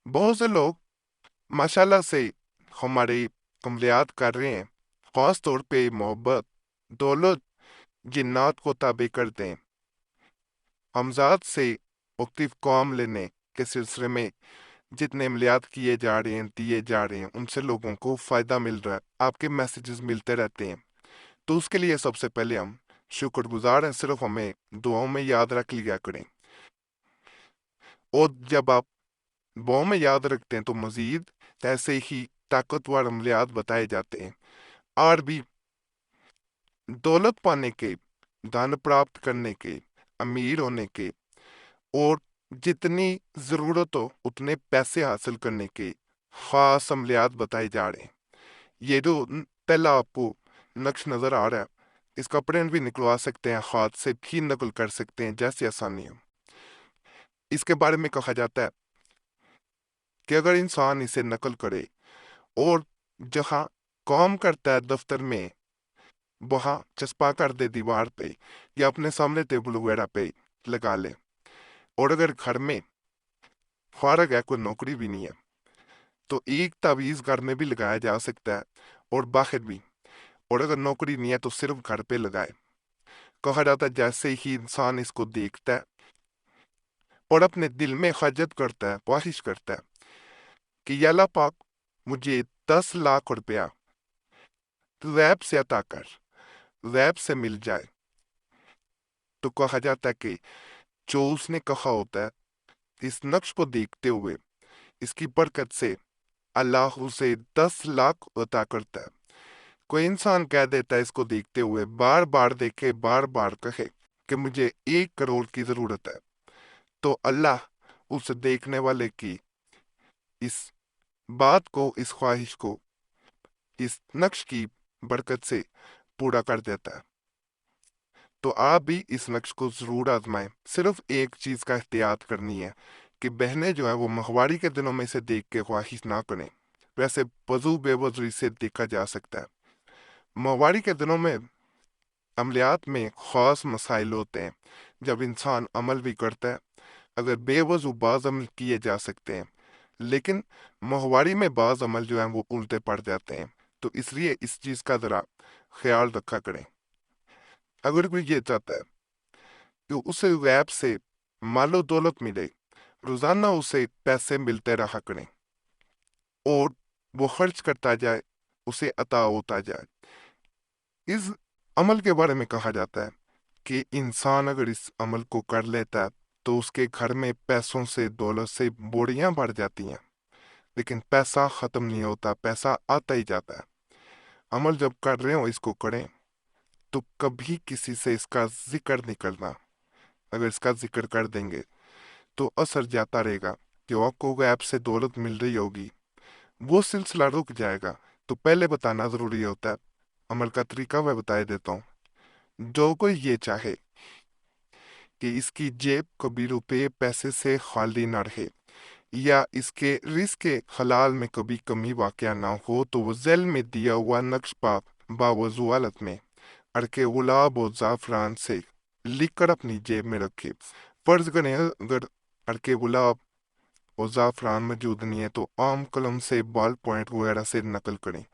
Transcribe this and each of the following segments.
बहुत से लोग माशाल्लाह से हमारी कमलियात कर रहे हैं, ख़ास तौर पे मोहब्बत, दौलत, जिन्नात को ताबे करते हैं। हमजाद से मुख्तलिफ काम लेने के सिलसिले में जितने अमलियात किए जा रहे हैं, दिए जा रहे हैं, उनसे लोगों को फ़ायदा मिल रहा है, आपके मैसेजेस मिलते रहते हैं। तो उसके लिए सबसे पहले हम शुक्रगुजार हैं, सिर्फ हमें दुआओं में याद रख लिया करें। और जब आप दुआओं में याद रखते हैं तो मज़ीद ऐसे ही ताकतवर अमलियात बताए जाते हैं। और भी दौलत पाने के, धन प्राप्त करने के, अमीर होने के और जितनी ज़रूरत हो उतने पैसे हासिल करने के ख़ास अमलियात बताए जा रहे हैं। ये जो पहला आपको नक्श नज़र आ रहा है, इसका प्रिंट भी निकलवा सकते हैं, हाथ से भी नकल कर सकते हैं जैसी आसानी हो। इसके बारे में कहा जाता है कि अगर इंसान इसे नकल करे और जहाँ काम करता है दफ्तर में वहाँ चस्पा कर दे दीवार पे या अपने सामने टेबल वगैरह पे लगा ले, और अगर घर में फारग है, कोई नौकरी भी नहीं है, तो एक तावीज़ घर में भी लगाया जा सकता है और बाहर भी। और अगर नौकरी नहीं है तो सिर्फ घर पे लगाए। कहा जाता है जैसे ही इंसान इसको देखता है और अपने दिल में हजत करता है, ख्वाहिश करता है कि या अल्लाह पाक मुझे 10 लाख रुपया गैब से अता कर, गैब से मिल जाए, तो कहा जाता है कि जो उसने कहा होता है इस नक्श को देखते हुए इसकी बरकत से अल्लाह उसे 10 लाख अता करता है। कोई इंसान कह देता है इसको देखते हुए, बार बार देखे, बार बार कहे कि मुझे 1 करोड़ की जरूरत है, तो अल्लाह उस देखने वाले की इस बात को, इस ख्वाहिश को इस नक्श की बरकत से पूरा कर देता है। तो आप भी इस नक्श को जरूर आजमाएं। सिर्फ एक चीज का एहतियात करनी है कि बहनें जो है वो माहवारी के दिनों में इसे देख के ख्वाहिश ना करें। वैसे वजू बेवजू इसे देखा जा सकता है। माहवारी के दिनों में अमलियात में ख़ास मसाइल होते हैं जब इंसान अमल भी करता है। अगर बेवजू बाज़ अमल किए जा सकते हैं, लेकिन माहवारी में बाज़ अमल जो हैं वो उल्टे पड़ जाते हैं। तो इसलिए इस चीज़ का ज़रा ख्याल रखा करें। अगर कोई ये चाहता है कि उसे गैब से मालो दौलत मिले, रोज़ाना उसे पैसे मिलते रहा करें और वो खर्च करता जाए, उसे अता होता जाए। इस अमल के बारे में कहा जाता है कि इंसान अगर इस अमल को कर लेता है तो उसके घर में पैसों से, दौलत से बोरियां भर जाती हैं, लेकिन पैसा खत्म नहीं होता, पैसा आता ही जाता है। अमल जब कर रहे हो इसको करें तो कभी किसी से इसका जिक्र नहीं करना। अगर इसका जिक्र कर देंगे तो असर जाता रहेगा। जो आपको गैब से दौलत मिल रही होगी वो सिलसिला रुक जाएगा। तो पहले बताना जरूरी होता है। अमल का तरीका मैं बता देता हूँ। जो कोई ये चाहे कि इसकी जेब कभी रुपए पैसे से खाली ना रहे या इसके रिस्क हलाल में कभी कमी वाक़या ना हो, तो वो ज़ैल में दिया हुआ नक्श पाक बावजू हालत में अरके गुलाब और ज़ाफ़रान से लिखकर अपनी जेब में रखे। फर्ज करें अगर अरके गुलाब और ज़ाफ़रान मौजूद नहीं है तो आम कलम से, बॉल पॉइंट वगैरह से नकल करें।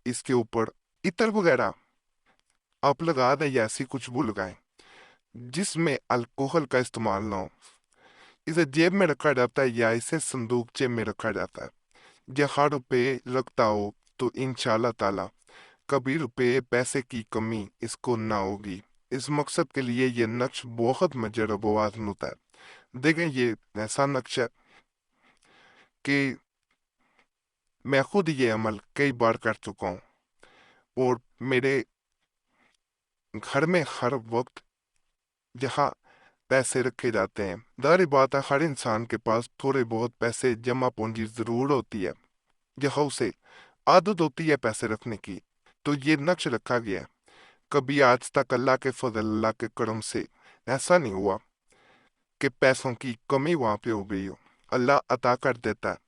इसके ऊपर इतर वगैरह आप लगा दें या ऐसी कुछ भी लगाएं जिसमें अल्कोहल का इस्तेमाल ना हो। इसे जेब में रखा जाता है या इसे संदूकचे में रखा जाता है। जहाँ रुपये रखता हो तो इंशाल्लाह ताला कभी रुपये पैसे की कमी इसको ना होगी। इस मकसद के लिए ये नक्श बहुत मजरब वाज़न होता है। देखें ये ऐसा नक्श है कि मैं खुद ये अमल कई बार कर चुका हूँ और मेरे घर में हर वक्त जहाँ पैसे रखे जाते हैं, जाहिर बात है हर इंसान के पास थोड़े बहुत पैसे जमा पूंजी जरूर होती है, जहाँ उसे आदत होती है पैसे रखने की। तो ये नक्श रखा गया है। कभी आज तक अल्लाह के फजल, अल्लाह के करम से ऐसा नहीं हुआ कि पैसों की कमी वहां पे हो गई हो। अल्लाह अता कर देता है,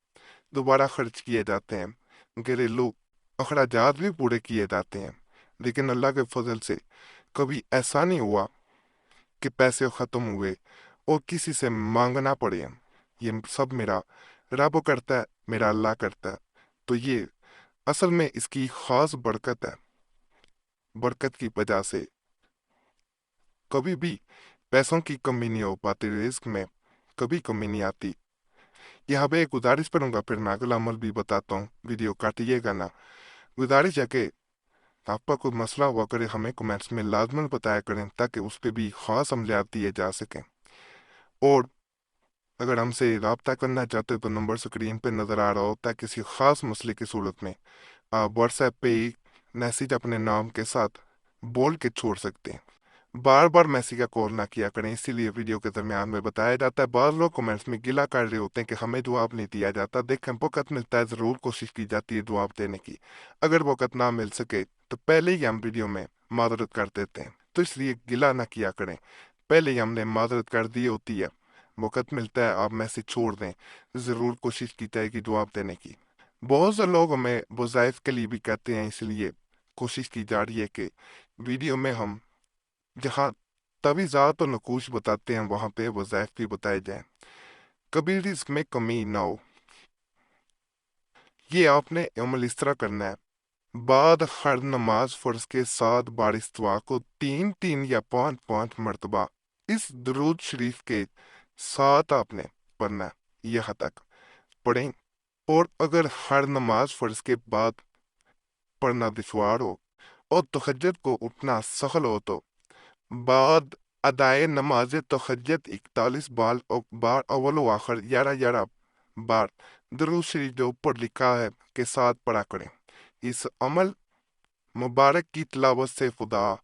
दोबारा खर्च किए जाते हैं, घरेलू अखराजात भी पूरे किए जाते हैं। लेकिन अल्लाह के फजल से कभी ऐसा नहीं हुआ कि पैसे खत्म हुए और किसी से मांगना पड़े। ये सब मेरा रब करता है, मेरा अल्लाह करता है। तो ये असल में इसकी खास बरकत है। बरकत की वजह से कभी भी पैसों की कमी नहीं हो पाती, रिस्क में कभी कमी नहीं आती। यहाँ पे एक गुजारिश करूंगा, फिर मैं अगला अमल भी बताता हूँ, वीडियो काटिएगा ना। गुजारिश है कि आपका कोई मसला हुआ करे हमें कमेंट्स में लाजमन बताया करें, ताकि उस पर भी खास अमलियात दिए जा सकें। और अगर हमसे रब्ता करना चाहते हो तो नंबर स्क्रीन पे नज़र आ रहा होता है। किसी ख़ास मसले की सूरत में आप व्हाट्सएप पे ही मैसेज अपने नाम के साथ बोल के छोड़ सकते हैं। बार बार मैसेज का कॉल ना किया करें, इसीलिए वीडियो के दरमियान में बताया जाता है। बाद लोग कमेंट्स में गिला कर रहे होते हैं कि हमें जवाब नहीं दिया जाता। देखें, वक़्त मिलता है ज़रूर कोशिश की जाती है जवाब देने की। अगर वक़्त ना मिल सके तो पहले ही हम वीडियो में माजरत कर देते हैं, तो इसलिए गिला ना किया करें। पहले ही हमने माजरत कर दी होती है, वक़्त मिलता है आप मैसेज छोड़ दें, ज़रूर कोशिश की जाएगी जवाब देने की। बहुत से लोग हमें वज़ाइफ के लिए भी कहते हैं, इसलिए कोशिश की जा रही है कि वीडियो में हम जहाँ तवीज़ात और नकूश बताते हैं वहाँ पे वज़ाइफ भी बताए जाएं, कभी रिस्क में कमी ना हो। ये आपने अमल इस तरह करना है। बाद हर नमाज फ़र्ज के 7 बार इस दुआ को 3-3 या 5-5 मरतबा इस दुरूद शरीफ के साथ आपने पढ़ना है। यहाँ तक पढ़ें। और अगर हर नमाज फ़र्ज के बाद पढ़ना दुश्वार हो और तहज्जुद को उठना सखल हो तो बाद अदाए नमाज तहज्जुद 41 बार अव्वल व आखिर 11 बार दुरूद शरीफ जो ऊपर लिखा है के साथ पढ़ा करें। इस अमल मुबारक की तिलावत से खुदा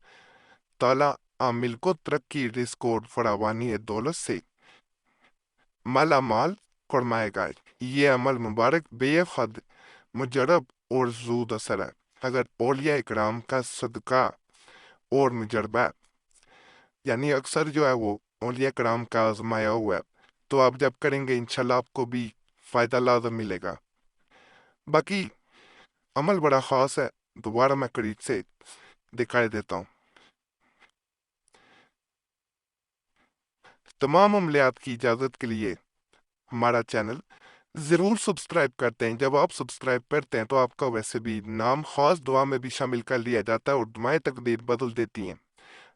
ताला आमिल को तरक्की, रिस्क और फरावानी दौलत से माला माल फरमाएगा। ये अमल मुबारक बेहद मुजरब और जूद असर है। अगर औलिया इकराम का सदका और मुजरबा, यानी अक्सर जो है वो औलिया कराम का आजमाया हुआ है, तो आप जब करेंगे इंशाल्लाह आपको भी फ़ायदा लाजम मिलेगा। बाकी अमल बड़ा ख़ास है, दोबारा मैं करीब से दिखाई देता हूँ। तमाम अमलियात की इजाज़त के लिए हमारा चैनल ज़रूर सब्सक्राइब करते हैं। जब आप सब्सक्राइब करते हैं तो आपका वैसे भी नाम ख़ास दुआ में भी शामिल कर लिया जाता है और दुआएं तकदीर बदल देती हैं।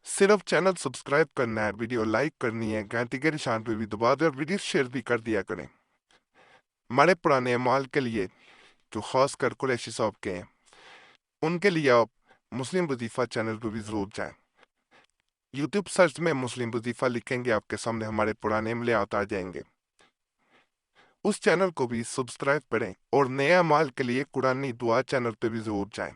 सिर्फ चैनल सब्सक्राइब करना है, वीडियो लाइक करनी है, घंटी के निशान पे भी दबा दें और वीडियो शेयर भी कर दिया करें। हमारे पुराने अमाल के लिए जो खास कर कुरैशी साहब के हैं, उनके लिए आप मुस्लिम वजीफ़ा चैनल पर भी ज़रूर जाएं। यूट्यूब सर्च में मुस्लिम वजीफ़ा लिखेंगे, आपके सामने हमारे पुराने अमलियात आ जाएंगे। उस चैनल को भी सब्सक्राइब करें और नए अमाल के लिए कुरानी दुआ चैनल पे भी ज़रूर जाएं।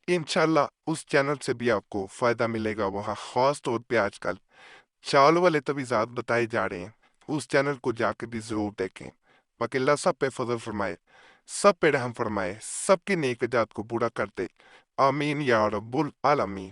इंशाल्लाह उस चैनल से भी आपको फ़ायदा मिलेगा। वहाँ ख़ास तौर पे आजकल चावल वाले तवीज़ात बताए जा रहे हैं, उस चैनल को जाकर भी ज़रूर देखें। बाकी अल्लाह सब पे फजल फरमाए, सब पे रहम फरमाए, सबकी नेक जात को पूरा करते। आमीन या रब्बुल आलमीन।